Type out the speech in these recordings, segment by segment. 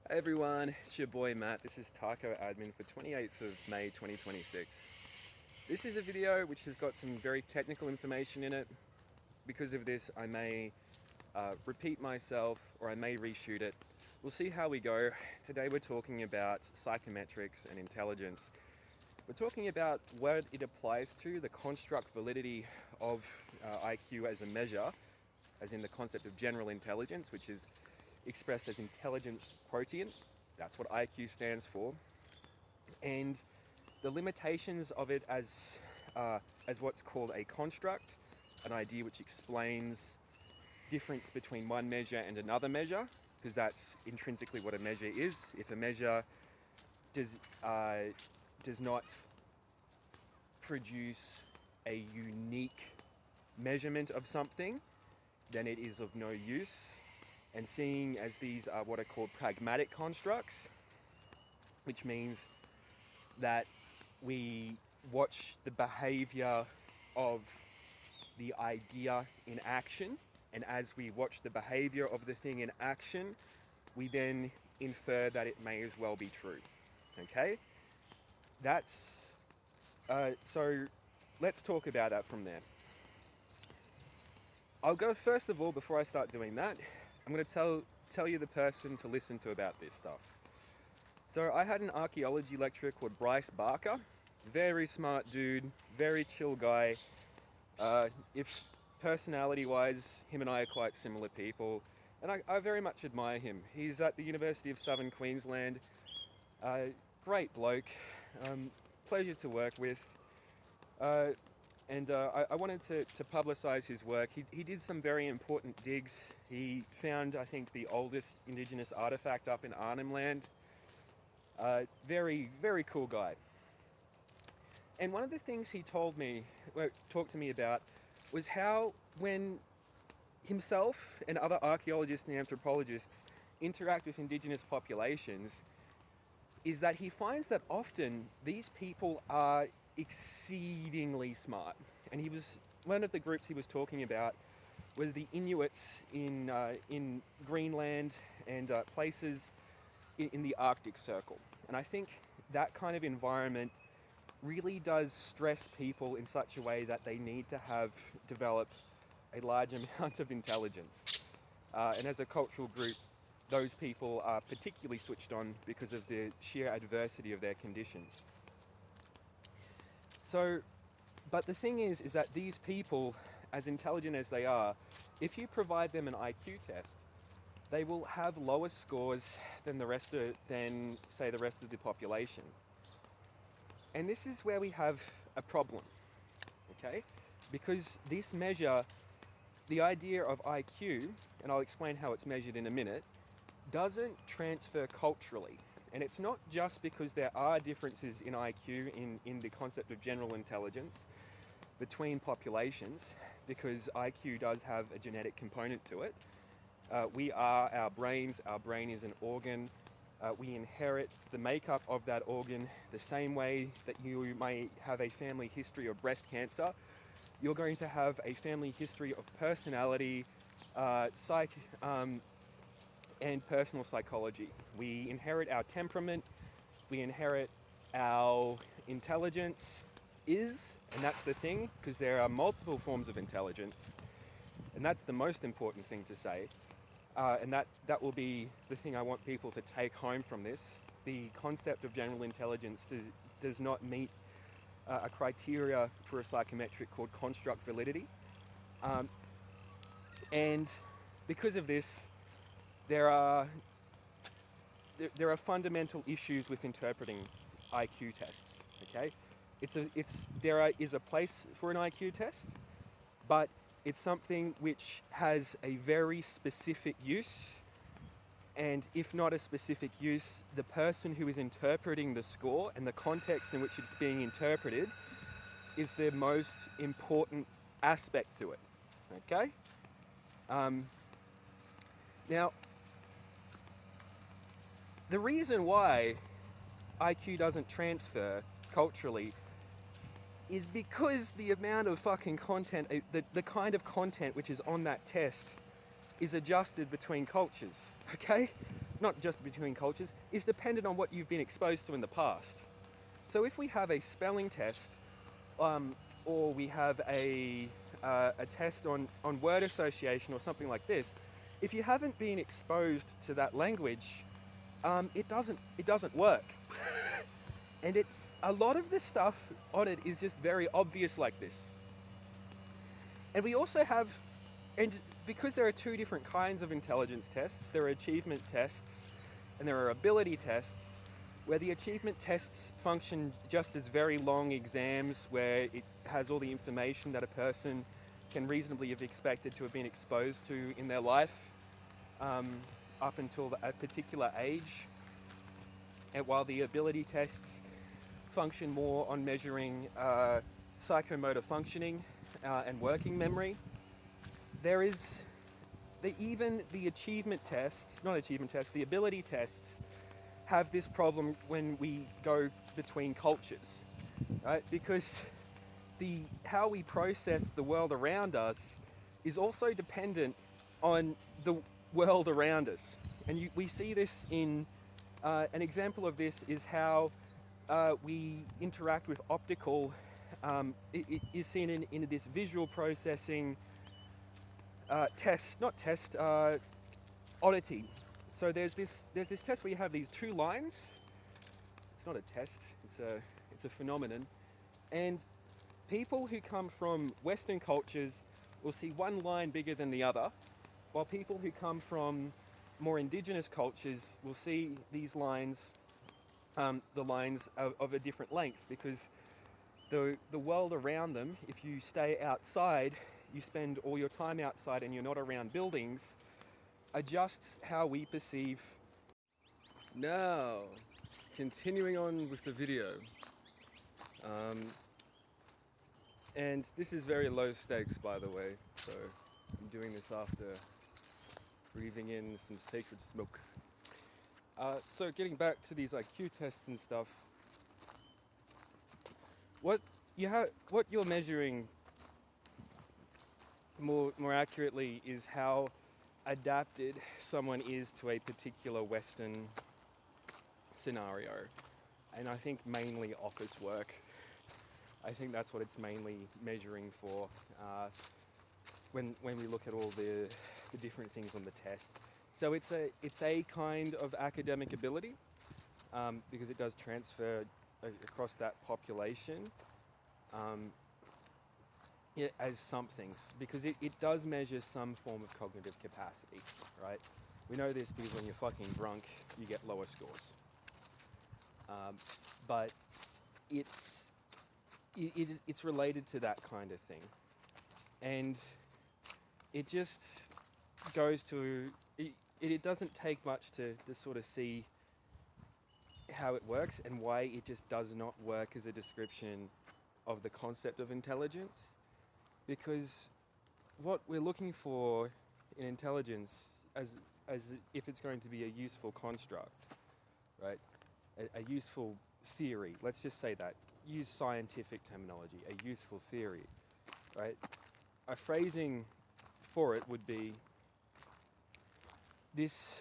Hey everyone, it's your boy Matt. This is Tac0 admin for 28th of May 2026. This is a video which has got some very technical information in it. Because of this, I may repeat myself or I may reshoot it. We'll see how we go. Today we're talking about psychometrics and intelligence. We're talking about what it applies to, the construct validity of IQ as a measure, as in the concept of general intelligence, which is expressed as intelligence quotient. That's what IQ stands for. And the limitations of it as what's called a construct, an idea which explains difference between one measure and another measure, because that's intrinsically what a measure is. If a measure does not produce a unique measurement of something, then it is of no use. And seeing as these are what are called pragmatic constructs, which means that we watch the behavior of the idea in action, and as we watch the behavior of the thing in action, we then infer that it may as well be true. Okay? That's so let's talk about that from there. I'll go first of all, before I start doing that, I'm going to tell you the person to listen to about this stuff. So I had an archaeology lecturer called Bryce Barker. Very smart dude, very chill guy. If personality-wise, him and I are quite similar people, and I very much admire him. He's at the University of Southern Queensland. Great bloke, pleasure to work with. I wanted to publicise his work. He did some very important digs. He found, I think, the oldest Indigenous artefact up in Arnhem Land. Very, very cool guy. And one of the things he talked to me about, was how when himself and other archaeologists and anthropologists interact with Indigenous populations, is that he finds that often these people are exceedingly smart. And one of the groups he was talking about were the Inuits in Greenland and places in the Arctic Circle. And I think that kind of environment really does stress people in such a way that they need to have developed a large amount of intelligence. And as a cultural group, those people are particularly switched on because of the sheer adversity of their conditions. So, but the thing is that these people, as intelligent as they are, if you provide them an IQ test, they will have lower scores than say the rest of the population. And this is where we have a problem, okay? Because this measure, the idea of IQ, and I'll explain how it's measured in a minute, doesn't transfer culturally. And it's not just because there are differences in IQ in the concept of general intelligence between populations, because IQ does have a genetic component to it. We are our brains. Our brain is an organ. We inherit the makeup of that organ the same way that you may have a family history of breast cancer. You're going to have a family history of personality, and personal psychology. We inherit our temperament, we inherit our intelligence, and that's the thing, because there are multiple forms of intelligence, and that's the most important thing to say. And that will be the thing I want people to take home from this. The concept of general intelligence does not meet a criteria for a psychometric called construct validity. And because of this, there are fundamental issues with interpreting IQ tests. Okay, there is a place for an IQ test, but it's something which has a very specific use, and if not a specific use, the person who is interpreting the score and the context in which it's being interpreted is the most important aspect to it. Okay? Now, the reason why IQ doesn't transfer culturally is because the amount of fucking content, the kind of content which is on that test is adjusted between cultures, okay? not just between cultures, is dependent on what you've been exposed to in the past. So if we have a spelling test, or we have a test on word association or something like this, if you haven't been exposed to that language, it doesn't work. And it's a lot of the stuff on it is just very obvious like this. And we also have, and because there are two different kinds of intelligence tests, there are achievement tests and there are ability tests, where the achievement tests function just as very long exams where it has all the information that a person can reasonably have expected to have been exposed to in their life up until a particular age. And while the ability tests function more on measuring psychomotor functioning and working memory, there is even the achievement tests, not achievement tests, the ability tests have this problem when we go between cultures, right? Because how we process the world around us is also dependent on the world around us. And we see this in, an example of this is how we interact with optical, it is seen in this visual processing oddity. So there's this test where you have these two lines. It's not a test, it's a phenomenon. And people who come from Western cultures will see one line bigger than the other, while people who come from more indigenous cultures will see these lines, the lines of a different length, because the world around them, if you stay outside, you spend all your time outside and you're not around buildings, adjusts how we perceive. Now, continuing on with the video. And this is very low stakes, by the way, so I'm doing this after breathing in some sacred smoke. So getting back to these IQ tests and stuff, what you're measuring more accurately is how adapted someone is to a particular Western scenario, and I think mainly office work. I think that's what it's mainly measuring for when we look at all the different things on the test. So it's a kind of academic ability because it does transfer across that population as some things, because it does measure some form of cognitive capacity, right? We know this because when you're fucking drunk, you get lower scores. But it's related to that kind of thing. And it just goes to, it doesn't take much to sort of see how it works and why it just does not work as a description of the concept of intelligence. Because what we're looking for in intelligence, as if it's going to be a useful construct, right? A useful theory, let's just say that. Use scientific terminology, a useful theory, right? A phrasing for it would be this,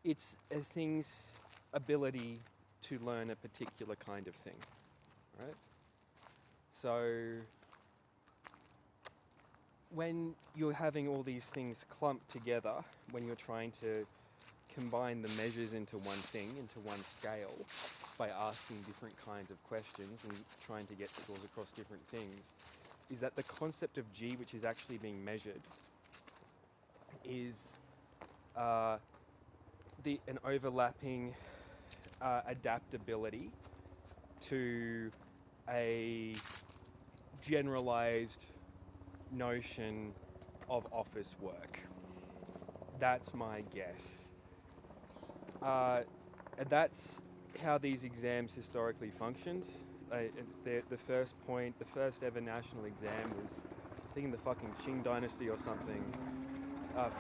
it's a thing's ability to learn a particular kind of thing, right? So when you're having all these things clumped together, when you're trying to combine the measures into one thing, into one scale, by asking different kinds of questions and trying to get scores across different things, is that the concept of G, which is actually being measured, is an overlapping adaptability to a generalized notion of office work. That's my guess. And that's how these exams historically functioned. The first ever national exam was, I think, in the fucking Qing dynasty or something,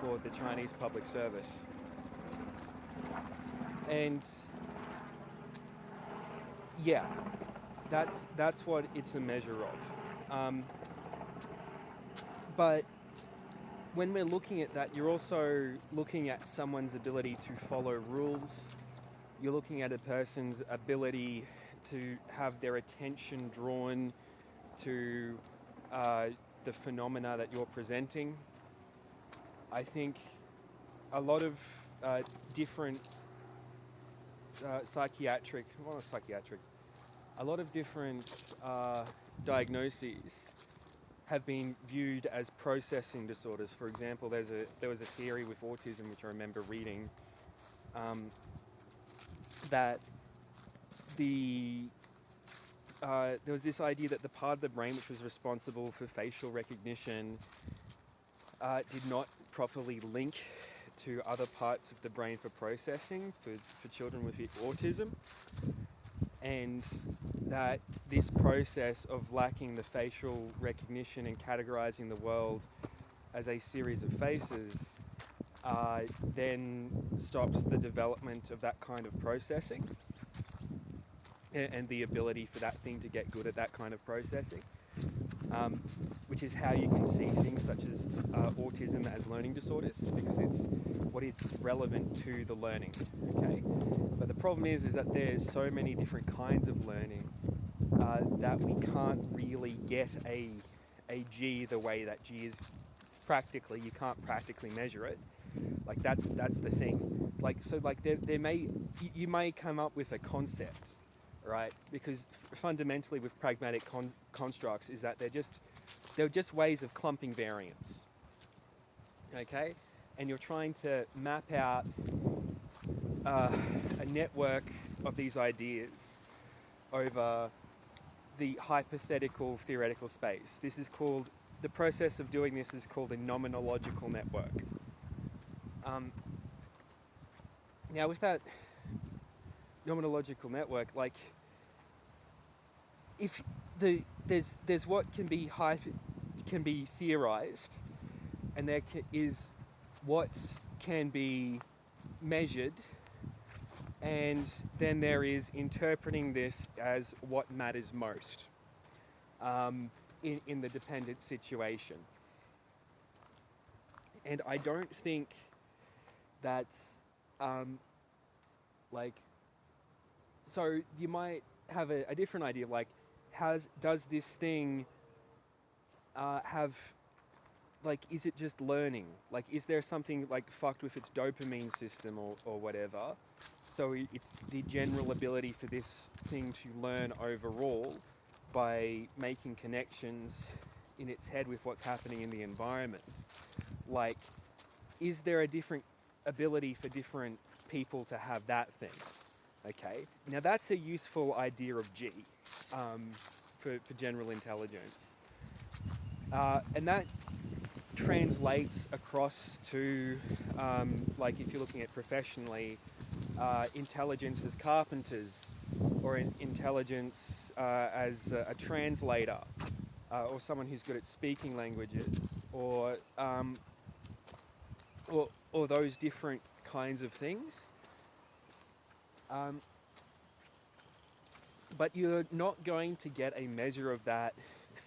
for the Chinese public service. And yeah, that's what it's a measure of. But when we're looking at that, you're also looking at someone's ability to follow rules. You're looking at a person's ability to have their attention drawn to the phenomena that you're presenting. I think a lot of different a lot of different diagnoses have been viewed as processing disorders. For example, there was a theory with autism, which I remember reading, that there was this idea that the part of the brain which was responsible for facial recognition did not properly link to other parts of the brain for processing for children with autism, and that this process of lacking the facial recognition and categorizing the world as a series of faces then stops the development of that kind of processing and the ability for that thing to get good at that kind of processing, which is how you can see things such as autism as learning disorders, because it's relevant to the learning, okay? But the problem is that there's so many different kinds of learning that we can't really get a G the way that G is practically. You can't practically measure it. Like that's the thing. You may come up with a concept, right? Because fundamentally with pragmatic constructs is that they're just ways of clumping variance, okay? And you're trying to map out a network of these ideas over the hypothetical theoretical space. The process of doing this is called a nomenological network. Now with that nomenological network, like, if there's what can be theorized, and there is what can be measured, and then there is interpreting this as what matters most in the dependent situation. And I don't think that's so you might have a different idea, like, does this thing have, like, is it just learning? Like, is there something like fucked with its dopamine system or whatever? So it's the general ability for this thing to learn overall by making connections in its head with what's happening in the environment. Like, is there a different ability for different people to have that thing? Okay, now that's a useful idea of G for general intelligence. And that translates across to, like, if you're looking at professionally, intelligence as carpenters, or intelligence as a translator, or someone who's good at speaking languages, or those different kinds of things. But you're not going to get a measure of that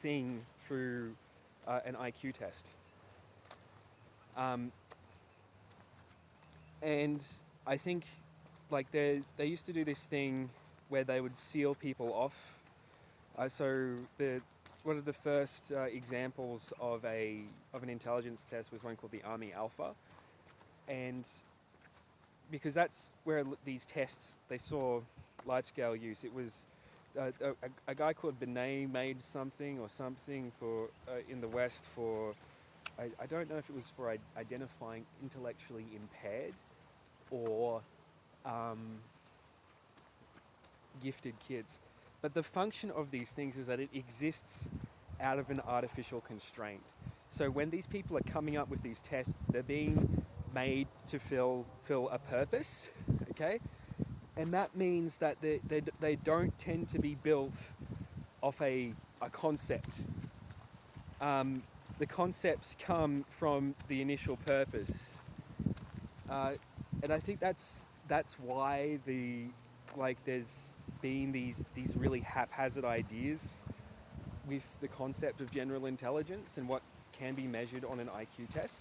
thing through an IQ test. And I think, like, they used to do this thing where they would seal people off. One of the first examples of an intelligence test was one called the Army Alpha, and because that's where these tests, they saw large-scale use. It was a guy called Benet made something for in the West for, I don't know if it was for identifying intellectually impaired or gifted kids. But the function of these things is that it exists out of an artificial constraint. So when these people are coming up with these tests, they're being made to fill a purpose, okay? And that means that they don't tend to be built off a concept. The concepts come from the initial purpose. And I think that's why there's been these really haphazard ideas with the concept of general intelligence and what can be measured on an IQ test.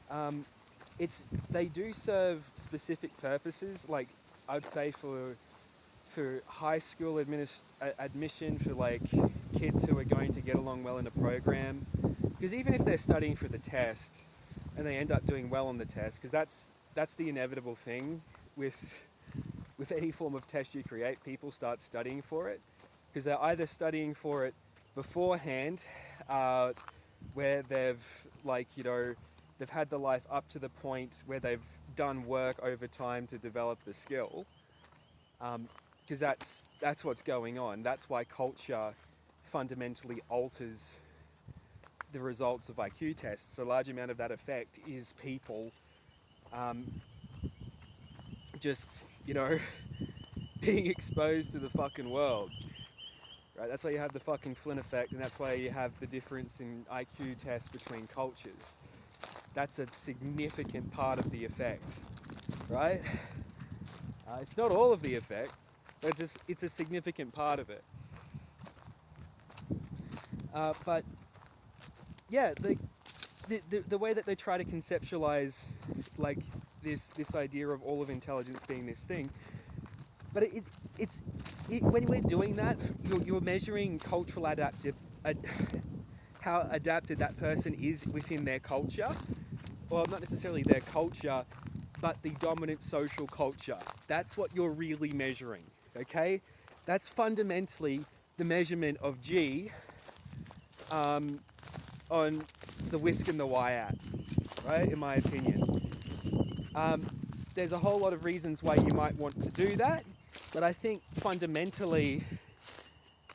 They do serve specific purposes, like I'd say for high school admission for like kids who are going to get along well in a program, because even if they're studying for the test and they end up doing well on the test, because that's the inevitable thing with any form of test you create, people start studying for it because they're either studying for it beforehand, where they've they've had the life up to the point where they've done work over time to develop the skill, because that's what's going on. That's why culture fundamentally alters the results of IQ tests. A large amount of that effect is people just, being exposed to the fucking world. Right? That's why you have the fucking Flynn effect, and that's why you have the difference in IQ tests between cultures. That's a significant part of the effect, right? It's not all of the effect, but it's a significant part of it. But yeah, the way that they try to conceptualize like this idea of all of intelligence being this thing, but when we're doing that, you're measuring cultural how adapted that person is within their culture. Well, not necessarily their culture, but the dominant social culture. That's what you're really measuring, okay? That's fundamentally the measurement of G on the whisk and the y-at, right, in my opinion. There's a whole lot of reasons why you might want to do that, but I think fundamentally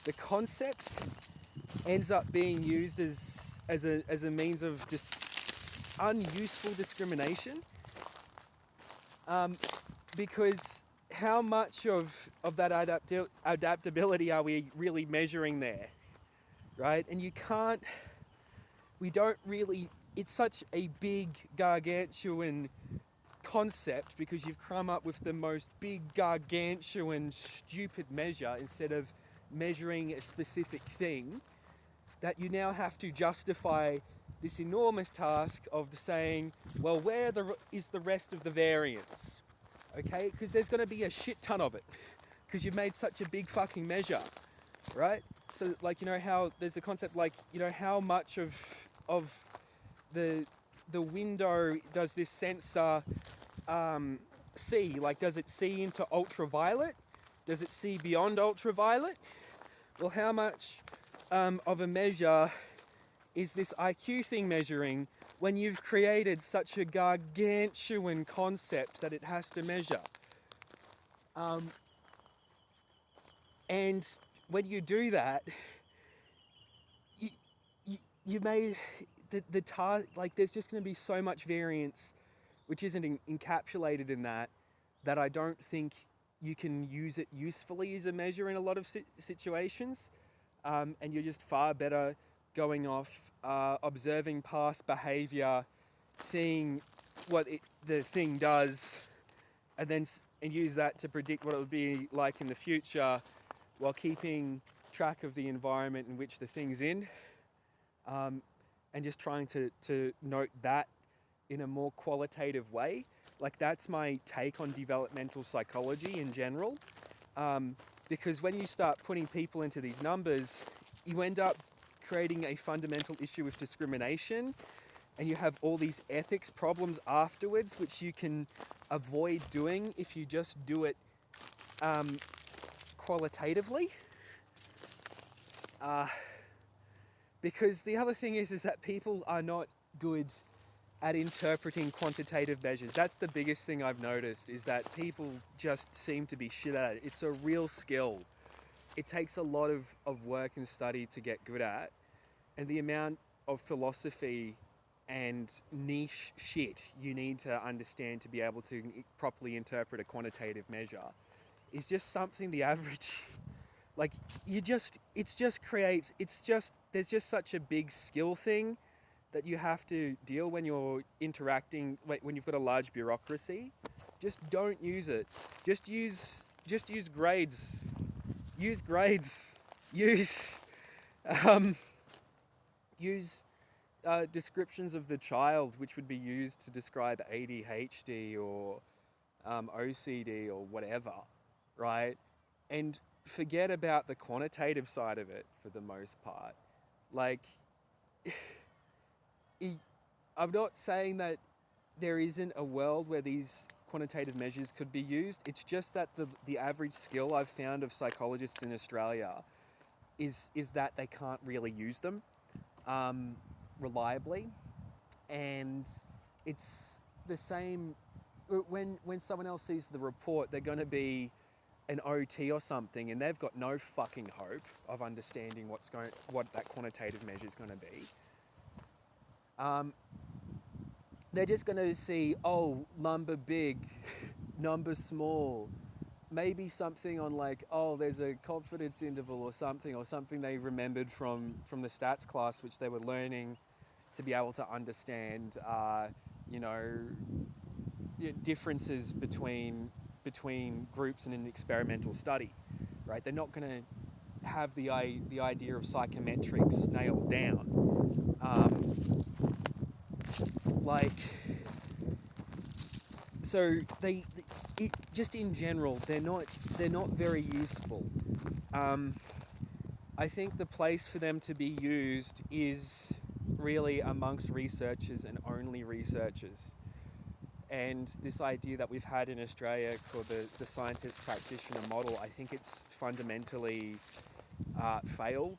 the concept ends up being used as a means of just unuseful discrimination, because how much of that adaptability are we really measuring there, right? And it's such a big gargantuan concept because you've come up with the most big gargantuan stupid measure instead of measuring a specific thing, that you now have to justify this enormous task of saying, well, where is the rest of the variance? Okay, because there's going to be a shit ton of it because you've made such a big fucking measure, right? So like, how there's a concept like, how much of the window does this sensor see? Like, does it see into ultraviolet? Does it see beyond ultraviolet? Well, how much of a measure is this IQ thing measuring when you've created such a gargantuan concept that it has to measure? And when you do that, you may the task, like, there's just going to be so much variance which isn't encapsulated in that I don't think you can use it usefully as a measure in a lot of situations, and you're just far better going off observing past behavior, seeing what the thing does, and use that to predict what it would be like in the future, while keeping track of the environment in which the thing's in, and just trying to note that in a more qualitative way. Like, that's my take on developmental psychology in general, because when you start putting people into these numbers, you end up creating a fundamental issue with discrimination, and you have all these ethics problems afterwards, which you can avoid doing if you just do it qualitatively. Because the other thing is that people are not good at interpreting quantitative measures. That's the biggest thing I've noticed, is that people just seem to be shit at it. It's a real skill. It takes a lot of work and study to get good at. And the amount of philosophy and niche shit you need to understand to be able to properly interpret a quantitative measure is just something the average... Like, there's just such a big skill thing that you have to deal when you're interacting, when you've got a large bureaucracy. Just don't use it. Just use grades. Use descriptions of the child which would be used to describe ADHD or OCD or whatever, right? And forget about the quantitative side of it for the most part. Like, I'm not saying that there isn't a world where these quantitative measures could be used. It's just that the average skill I've found of psychologists in Australia is that they can't really use them reliably. And it's the same when someone else sees the report, they're going to be an OT or something, and they've got no fucking hope of understanding what that quantitative measure is going to be. They're just going to see, oh, number big, number small, maybe something on like, oh, there's a confidence interval or something they remembered from the stats class, which they were learning to be able to understand, differences between groups in an experimental study, right? They're not going to have the idea of psychometrics nailed down. Just in general, they're not very useful. I think the place for them to be used is really amongst researchers and only researchers. And this idea that we've had in Australia called the scientist practitioner model, I think it's fundamentally failed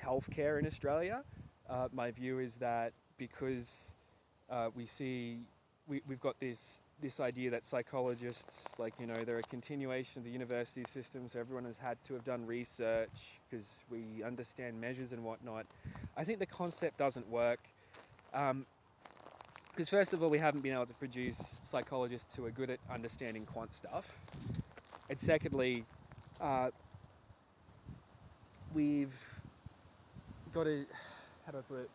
healthcare in Australia. My view is that because we've got this idea that psychologists, they're a continuation of the university system, so everyone has had to have done research because we understand measures and whatnot. I think the concept doesn't work. Because first of all, we haven't been able to produce psychologists who are good at understanding quant stuff. And secondly, we've got to, how do I put it?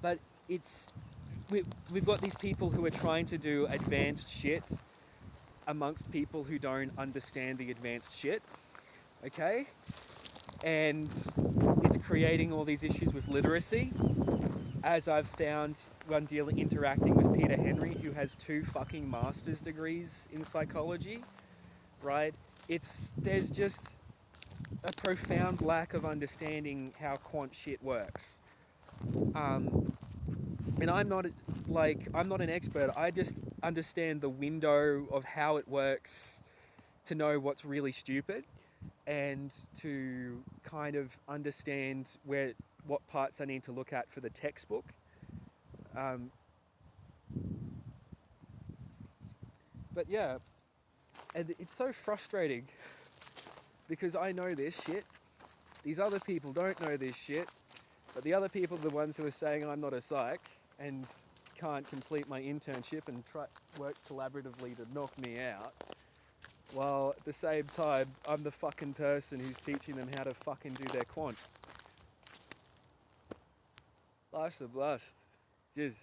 But we've got these people who are trying to do advanced shit amongst people who don't understand the advanced shit. Okay? And it's creating all these issues with literacy. As I've found when interacting with Peter Henry, who has 2 fucking master's degrees in psychology, right? There's just a profound lack of understanding how quant shit works. And I'm not an expert. I just understand the window of how it works to know what's really stupid, and to kind of understand what parts I need to look at for the textbook. But yeah, and it's so frustrating because I know this shit. These other people don't know this shit, but the other people are the ones who are saying I'm not a psych and can't complete my internship and work collaboratively to knock me out. While at the same time, I'm the fucking person who's teaching them how to fucking do their quant. Life's a blast. Cheers.